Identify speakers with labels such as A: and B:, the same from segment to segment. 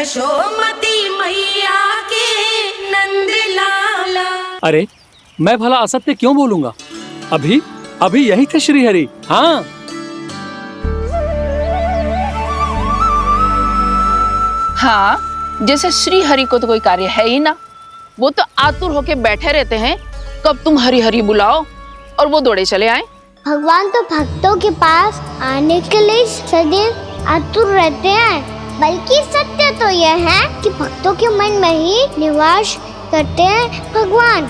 A: यशोमती मैया के नंद लाला।
B: अरे मैं भला असत्य क्यों बोलूंगा? अभी अभी यही थे श्रीहरि। हाँ,
C: हाँ, जैसे श्री हरि को तो कोई कार्य है ही ना। वो तो आतुर होके बैठे रहते हैं कब तुम हरि हरि बुलाओ और वो दौड़े चले आए।
D: भगवान तो भक्तों के पास आने के लिए सदैव आतुर रहते हैं। बल्कि सत्य तो यह है कि भक्तों के मन में ही निवास करते हैं भगवान।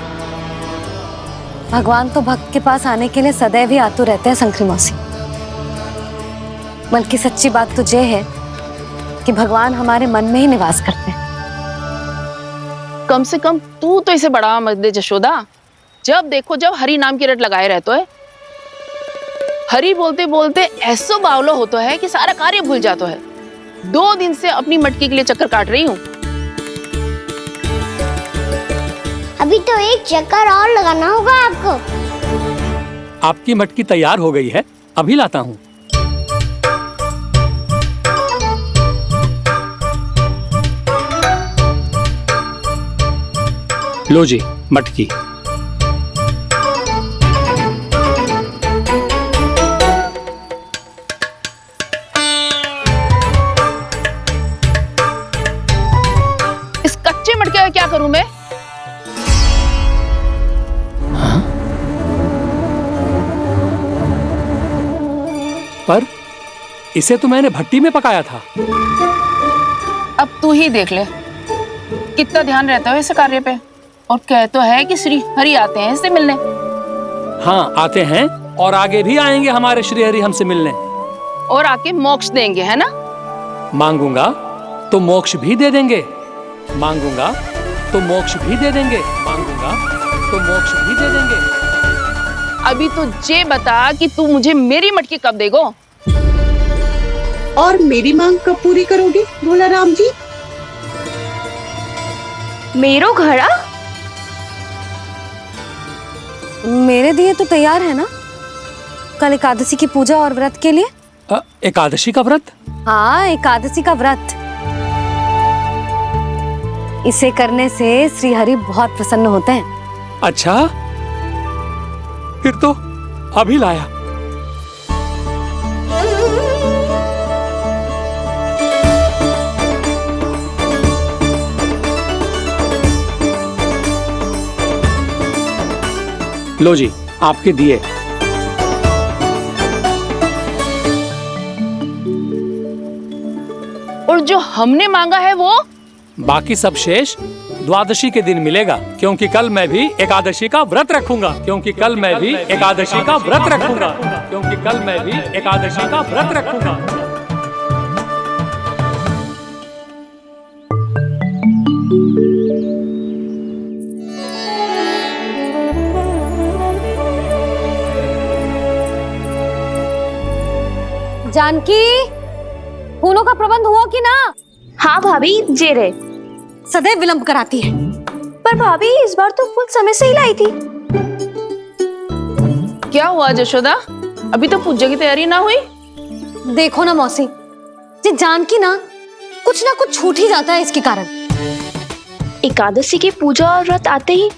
E: भगवान तो भक्त के पास आने के लिए सदैव ही आतुर रहते हैं शंकरी मौसी। बल्कि सच्ची बात तो यह है कि भगवान हमारे मन में ही निवास करते हैं।
C: कम से कम तू तो इसे बढ़ावा मत दे जशोदा। जब देखो जब हरि नाम की रट लगाए रहते है। हरि बोलते बोलते ऐसो बावलो होता है कि सारा कार्य भूल जाता है। 2 दिन से अपनी मटकी के लिए चक्कर काट रही हूँ।
D: अभी तो एक चक्कर और लगाना होगा आपको।
B: आपकी मटकी तैयार हो गई है, अभी लाता हूँ। लो जी मटकी।
C: इस कच्चे मटके का क्या करूं मैं?
B: हाँ? पर इसे तो मैंने भट्टी में पकाया था।
C: अब तू ही देख ले कितना ध्यान रहता है इस कार्य पे। और कह तो है कि श्री हरि आते हैं इससे मिलने।
B: हाँ आते हैं और आगे भी आएंगे हमारे श्रीहरि हमसे मिलने।
C: और आके मोक्ष देंगे, है ना?
B: मांगूंगा तो मोक्ष भी दे देंगे, मांगूंगा तो मोक्ष भी दे देंगे, मांगूंगा तो मोक्ष भी दे देंगे।
C: अभी तो ये बता कि तू मुझे मेरी मटकी कब देगो?
F: और मेरी मांग कब पूरी करोगे भोला राम जी?
D: मेरो घड़ा
E: मेरे दिए तो तैयार है ना कल एकादशी की पूजा और व्रत के लिए।
B: एकादशी का व्रत?
E: हाँ, एकादशी का व्रत। इसे करने से श्री हरि बहुत प्रसन्न होते हैं।
B: अच्छा, फिर तो अभी लाया। लो जी आपके दिए।
C: और जो हमने मांगा है वो?
B: बाकी सब शेष द्वादशी के दिन मिलेगा, क्योंकि कल मैं भी एकादशी का व्रत रखूंगा, क्योंकि कल मैं भी एकादशी का व्रत रखूंगा, क्योंकि कल मैं भी एकादशी का व्रत रखूंगा।
E: जानकी, फूलों का प्रबंध हुआ कि ना?
D: हाँ भाभी, जे रे।
E: सदैव विलंब कराती है।
D: पर भाभी इस बार तो फूल समय से ही लाई थी।
C: क्या हुआ जशोदा? अभी तो पूजा की तैयारी ना हुई?
E: देखो ना मौसी, ये जानकी ना कुछ छूट ही जाता है इसके कारण।
D: एकादशी की पूजा और व्रत आते ही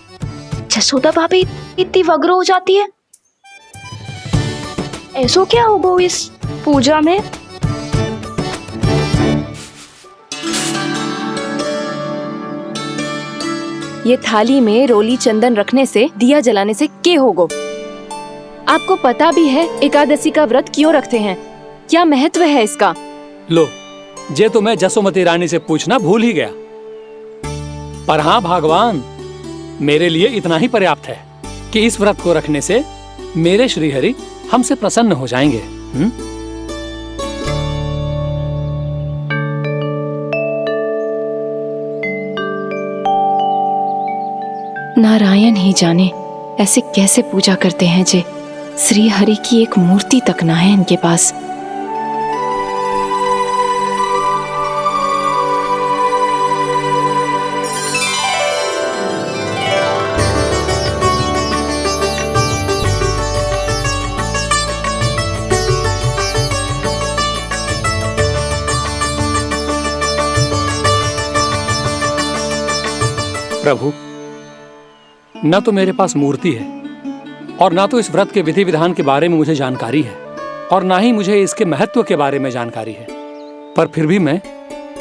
D: जसोदा भाभी इतनी वग्र हो जाती है। ऐसो क्या होगा इस पूजा में?
G: ये थाली में रोली चंदन रखने से, दिया जलाने से के होगो? आपको पता भी है एकादशी का व्रत क्यों रखते हैं? क्या महत्व है इसका?
B: लो, जे तो मैं जसोमती रानी से पूछना भूल ही गया। पर हाँ भगवान, मेरे लिए इतना ही पर्याप्त है कि इस व्रत को रखने से मेरे श्रीहरि हमसे प्रसन्न हो जाएंगे।
G: नारायण ही जाने ऐसे कैसे पूजा करते हैं जे श्री हरि की एक मूर्ति तक ना है इनके पास।
B: प्रभु, न तो मेरे पास मूर्ति है और ना तो इस व्रत के विधि विधान के बारे में मुझे जानकारी है और ना ही मुझे इसके महत्व के बारे में जानकारी है, पर फिर भी मैं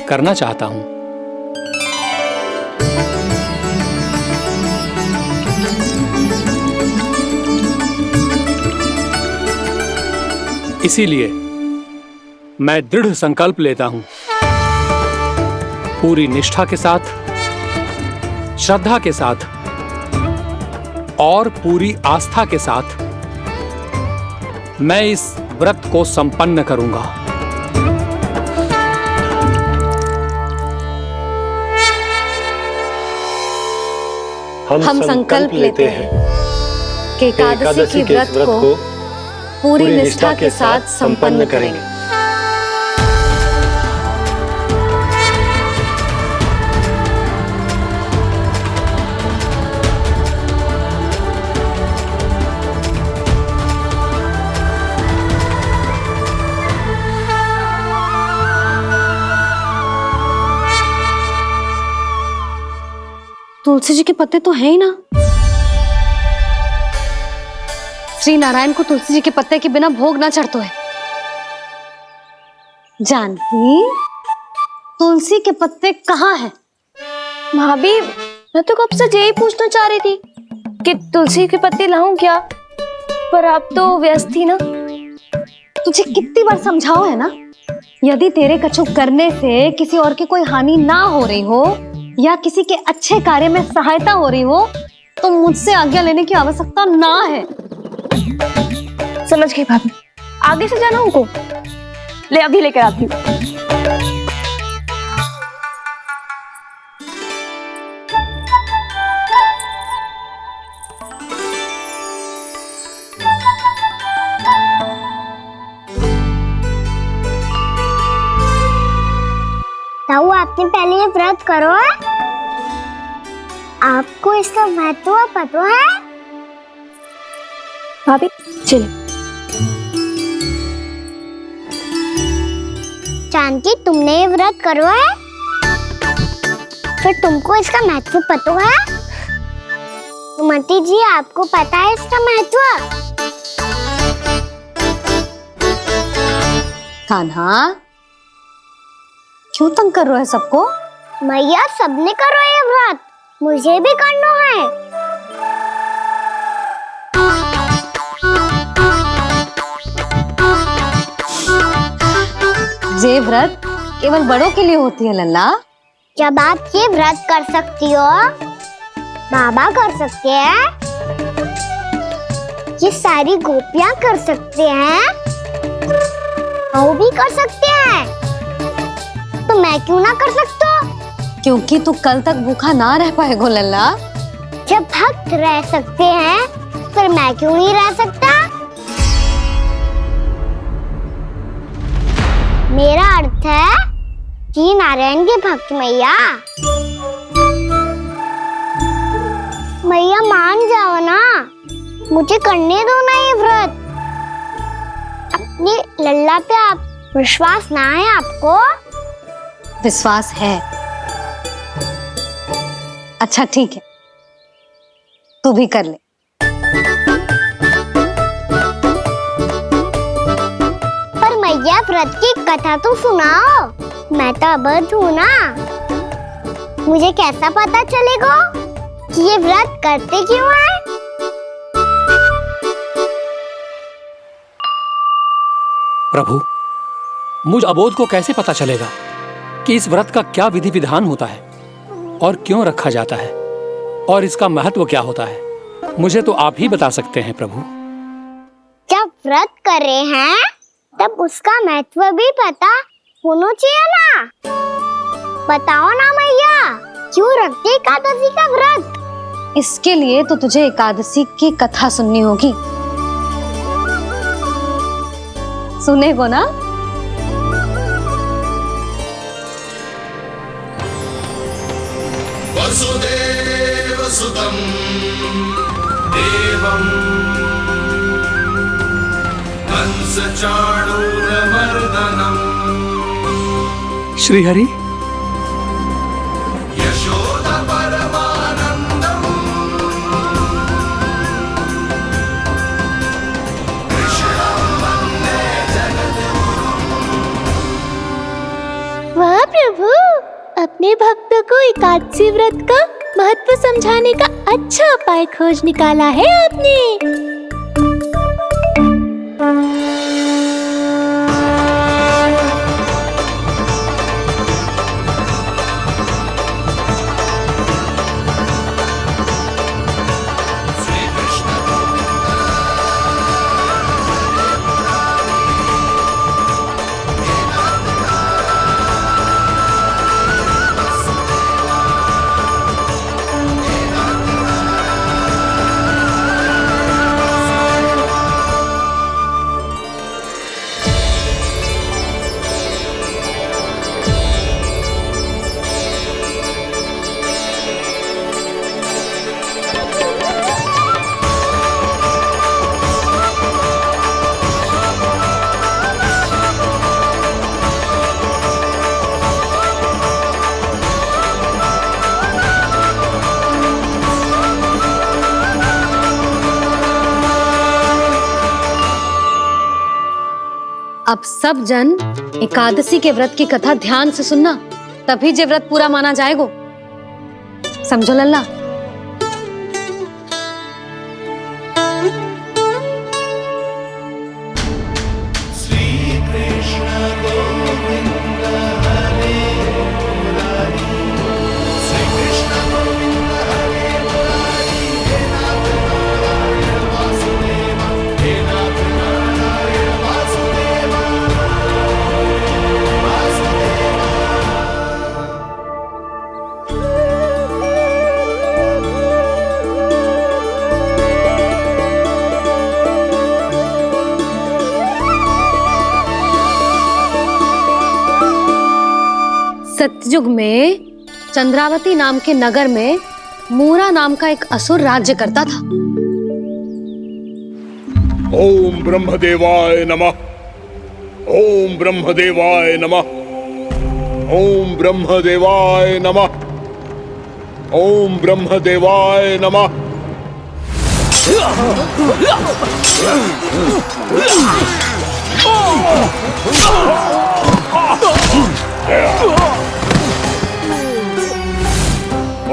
B: करना चाहता हूं। इसीलिए मैं दृढ़ संकल्प लेता हूं, पूरी निष्ठा के साथ, श्रद्धा के साथ और पूरी आस्था के साथ मैं इस व्रत को संपन्न करूंगा।
E: हम संकल्प लेते हैं कि एकादशी के व्रत को पूरी निष्ठा के साथ संपन्न करेंगे। तुलसी जी के पत्ते तो हैं ही ना। श्री नारायण को तुलसी जी के पत्ते के बिना भोग ना चढ़तो है। जानकी, तुलसी के पत्ते कहाँ हैं?
G: भाभी, मैं तो कब से यही पूछना चाह रही थी कि तुलसी के पत्ते लाऊं क्या, पर आप तो व्यस्त थी ना।
E: तुझे कितनी बार समझाओ है ना, यदि तेरे कछु करने से किसी और की कोई हानि ना हो रही हो या किसी के अच्छे कार्य में सहायता हो रही हो तो मुझसे आज्ञा लेने की आवश्यकता ना है।
G: समझ गई भाभी, आगे से जाना उनको। ले अभी लेकर आती हूँ।
D: ताऊ, आपने पहले ये व्रत करो है? आपको इसका महत्व पता है?
G: भाभी चलिए।
D: जानकी, तुमने ये व्रत करो है? फिर तुमको इसका महत्व पता है? सुमति जी, आपको पता है इसका महत्व?
E: कान्हा, क्यों तंग कर रहे हो सबको?
D: मैया, सबने करो ये व्रत, मुझे भी करना है।
E: ये व्रत केवल बड़ों के लिए होती है लल्ला।
D: जब आप ये व्रत कर सकती हो, बाबा कर सकते हैं, ये सारी गोपियां कर सकते हैं, वो भी कर सकते हैं, तो मैं क्यों ना कर सकता?
E: क्योंकि तू कल तक भूखा ना रह पाएगो लल्ला।
D: जब भक्त रह सकते हैं, फिर मैं क्यों नहीं रह सकता? मेरा अर्थ है कि नारायण के भक्त मैया, मैया मान जाओ ना, मुझे करने दो ना ये व्रत। अपनी लल्ला पे आप विश्वास ना है आपको?
E: विश्वास है। अच्छा ठीक है, तू भी कर ले।
D: पर मैया, व्रत की कथा तो सुनाओ, मैं तो अबध हूँ ना। मुझे कैसा पता चलेगा कि ये व्रत करते क्यों हैं?
B: प्रभु, मुझ अबोध को कैसे पता चलेगा कि इस व्रत का क्या विधि विधान होता है और क्यों रखा जाता है और इसका महत्व क्या होता है? मुझे तो आप ही बता सकते हैं प्रभु।
D: जब व्रत कर रहे हैं तब उसका महत्व भी पता होना चाहिए ना। बताओ ना मैया, क्यों रखते एकादशी का व्रत?
E: इसके लिए तो तुझे एकादशी की कथा सुननी होगी। सुनेगो ना?
H: वसुदेव सुतं देवं कंस चाणूरमर्दनम्
B: श्रीहरि,
H: यशोदा परमानंदं
D: अपने भक्तों को एकादशी व्रत का महत्व समझाने का अच्छा उपाय खोज निकाला है आपने।
E: अब सब जन एकादशी के व्रत की कथा ध्यान से सुनना, तभी जे व्रत पूरा माना जाएगा। समझो लल्ला। सतयुग में चंद्रावती नाम के नगर में मूरा नाम का एक असुर राज्य करता था।
I: ओम ब्रह्मदेवाय नमः। ओम ब्रह्मदेवाय नमः। ओम ब्रह्मदेवाय नमः। ओम ब्रह्मदेवाय नमः।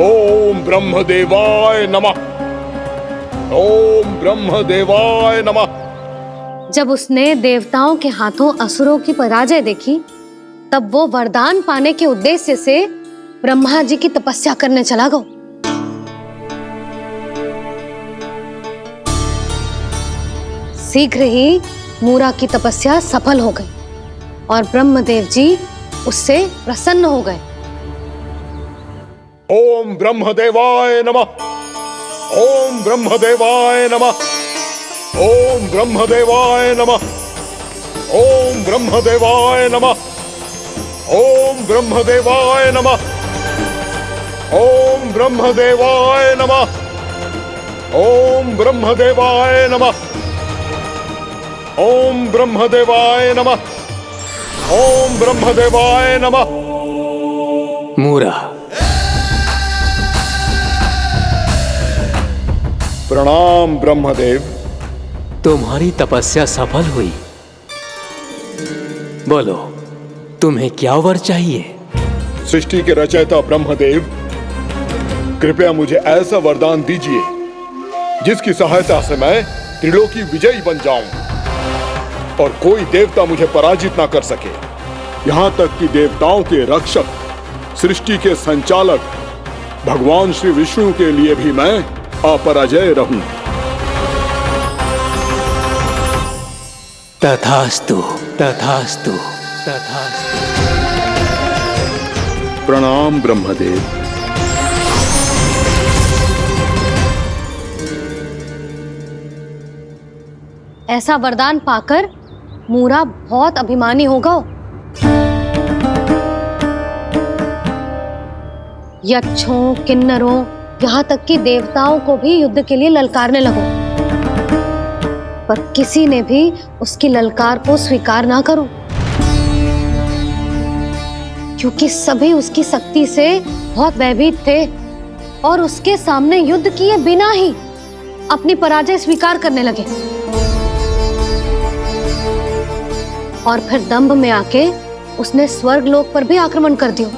I: ओम ब्रह्मदेवाय नमः। ओम ब्रह्मदेवाय नमः।
E: जब उसने देवताओं के हाथों असुरों की पराजय देखी, तब वो वरदान पाने के उद्देश्य से ब्रह्मा जी की तपस्या करने चला गया। शीघ्र ही मूरा की तपस्या सफल हो गई और ब्रह्मदेव जी उससे प्रसन्न हो गए।
I: ओम ब्रह्मदेवाय नमः। ओम ब्रह्मदेवाय नमः। ओम ब्रह्मदेवाय नमः। ओम ब्रह्मदेवाय नमः। ओम ब्रह्मदेवाय नमः। ओम ब्रह्मदेवाय नमः। ओम ब्रह्मदेवाय नमः। ओम ब्रह्मदेवाय नमः। ओम ब्रह्मदेवाय नमः।
B: मूरा,
I: प्रणाम ब्रह्मदेव।
B: तुम्हारी तपस्या सफल हुई। बोलो, तुम्हें क्या वर चाहिए?
I: सृष्टि के रचयिता ब्रह्मदेव, कृपया मुझे ऐसा वरदान दीजिए जिसकी सहायता से मैं त्रिलोकी विजयी बन जाऊं और कोई देवता मुझे पराजित ना कर सके। यहाँ तक कि देवताओं के रक्षक, सृष्टि के संचालक भगवान श्री विष्णु के लिए भी मैं अपराजय रहूं।
B: तथास्तु, तथास्तु, तथास्तु।
I: प्रणाम ब्रह्मदेव।
E: ऐसा वरदान पाकर मूरा बहुत अभिमानी होगा। यक्षों, किन्नरों, यहाँ तक कि देवताओं को भी युद्ध के लिए ललकारने लगो, पर किसी ने भी उसकी ललकार को स्वीकार ना करो, क्योंकि सभी उसकी शक्ति से बहुत भयभीत थे और उसके सामने युद्ध किए बिना ही अपनी पराजय स्वीकार करने लगे और फिर दंभ में आके उसने स्वर्ग लोक पर भी आक्रमण कर दिया।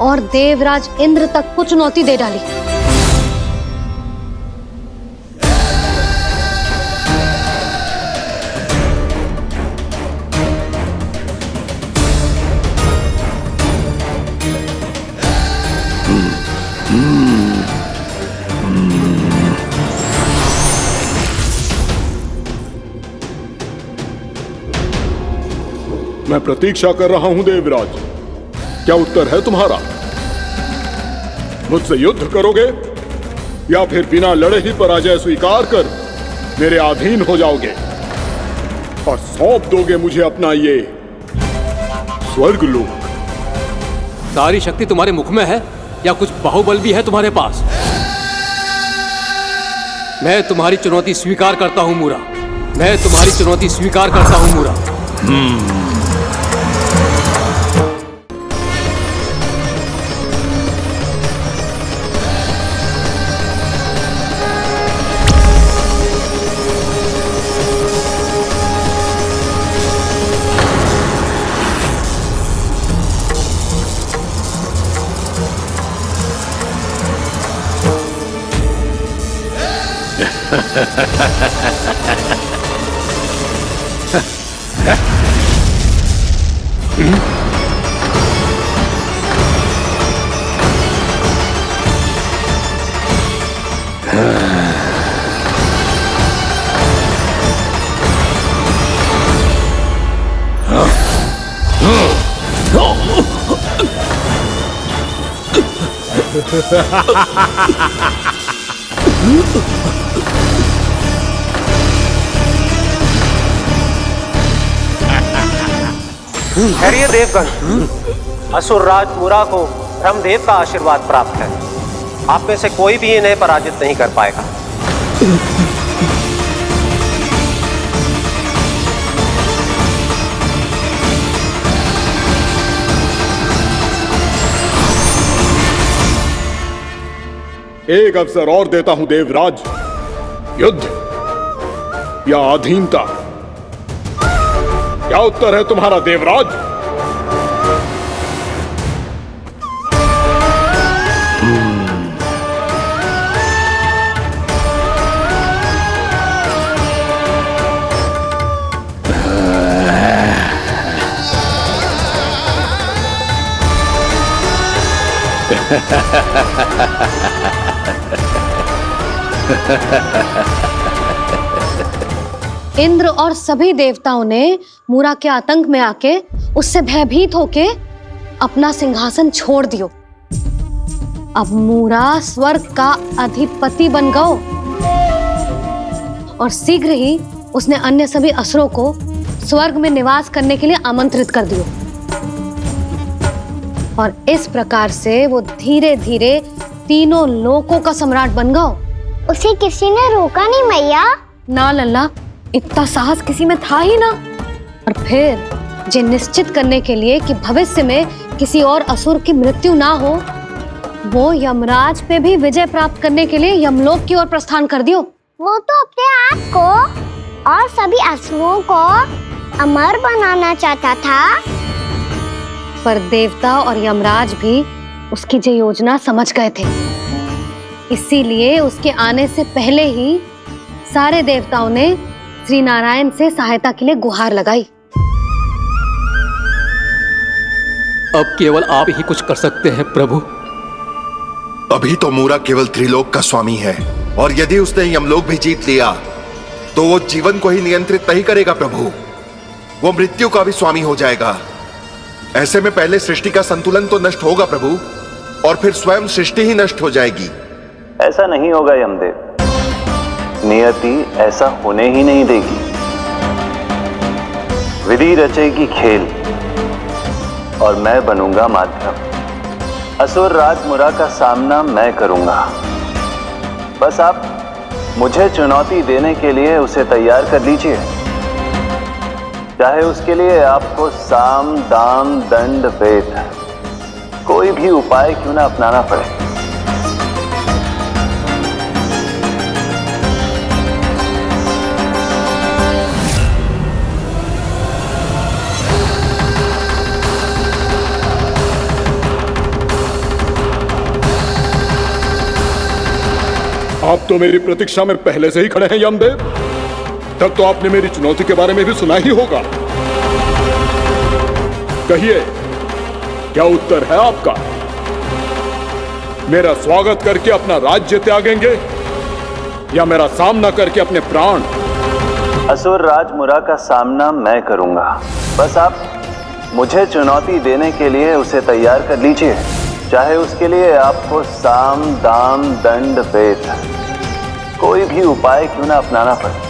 E: और देवराज इंद्र तक को चुनौती दे डाली।
I: मैं प्रतीक्षा कर रहा हूं देवराज, क्या उत्तर है तुम्हारा? मुझसे युद्ध करोगे या फिर बिना लड़े ही पराजय स्वीकार कर मेरे अधीन हो जाओगे और सौंप दोगे मुझे अपना ये स्वर्ग लोक?
J: सारी शक्ति तुम्हारे मुख में है या कुछ बाहुबल भी है तुम्हारे पास? मैं तुम्हारी चुनौती स्वीकार करता हूं मूरा, मैं तुम्हारी चुनौती स्वीकार करता हूं मूरा।
K: ठहरिए देवगण, असुर राज मुरा को ब्रह्मदेव का आशीर्वाद प्राप्त है। आप में से कोई भी इन्हें पराजित नहीं कर पाएगा।
I: एक अवसर और देता हूं देवराज, युद्ध या अधीनता, क्या उत्तर है तुम्हारा देवराज?
E: इंद्र और सभी देवताओं ने मूरा के आतंक में आके उससे भयभीत होके अपना सिंहासन छोड़ दियो। अब मूरा स्वर्ग का अधिपति बन गयो और शीघ्र ही उसने अन्य सभी असुरों को स्वर्ग में निवास करने के लिए आमंत्रित कर दियो। और इस प्रकार से वो धीरे धीरे तीनों लोकों का सम्राट बन गयो।
D: उसे किसी ने रोका नहीं मैया?
E: ना लल्ला, इतना साहस किसी में था ही ना। और फिर ये निश्चित करने के लिए कि भविष्य में किसी और असुर की मृत्यु ना हो, वो यमराज पे भी विजय प्राप्त करने के लिए यमलोक की ओर प्रस्थान कर दियो।
D: वो तो अपने आप को और सभी असुरों को अमर बनाना चाहता था।
E: पर देवता और यमराज भी उसकी ये योजना समझ गए थे, इसीलिए उसके आने से पहले ही सारे देवताओं ने श्री नारायण से सहायता के लिए गुहार लगाई।
J: अब केवल आप ही कुछ कर सकते हैं प्रभु।
L: अभी तो मूरा केवल त्रिलोक का स्वामी है, और यदि उसने यमलोक भी जीत लिया तो वो जीवन को ही नियंत्रित नहीं करेगा प्रभु, वो मृत्यु का भी स्वामी हो जाएगा। ऐसे में पहले सृष्टि का संतुलन तो नष्ट होगा प्रभु, और फिर स्वयं सृष्टि ही नष्ट हो जाएगी।
M: ऐसा नहीं होगा यमदेव, नियति ऐसा होने ही नहीं देगी। विधि रचेगी खेल और मैं बनूंगा माध्यम। असुर राज मुरा का सामना मैं करूंगा। बस आप मुझे चुनौती देने के लिए उसे तैयार कर लीजिए, चाहे उसके लिए आपको साम दाम दंड भेद कोई भी उपाय क्यों ना अपनाना पड़े।
I: आप तो मेरी प्रतीक्षा में पहले से ही खड़े हैं यमदेव। तब तो आपने मेरी चुनौती के बारे में भी सुना ही होगा। कहिए, क्या उत्तर है आपका? मेरा स्वागत करके अपना राज्य त्यागेंगे या मेरा सामना करके अपने प्राण?
M: असुर राज मुरा का सामना मैं करूंगा। बस आप मुझे चुनौती देने के लिए उसे तैयार कर लीजिए, चाहे उसके लिए आपको साम दाम दंड भेद कोई भी उपाय क्यों ना अपनाना पड़े।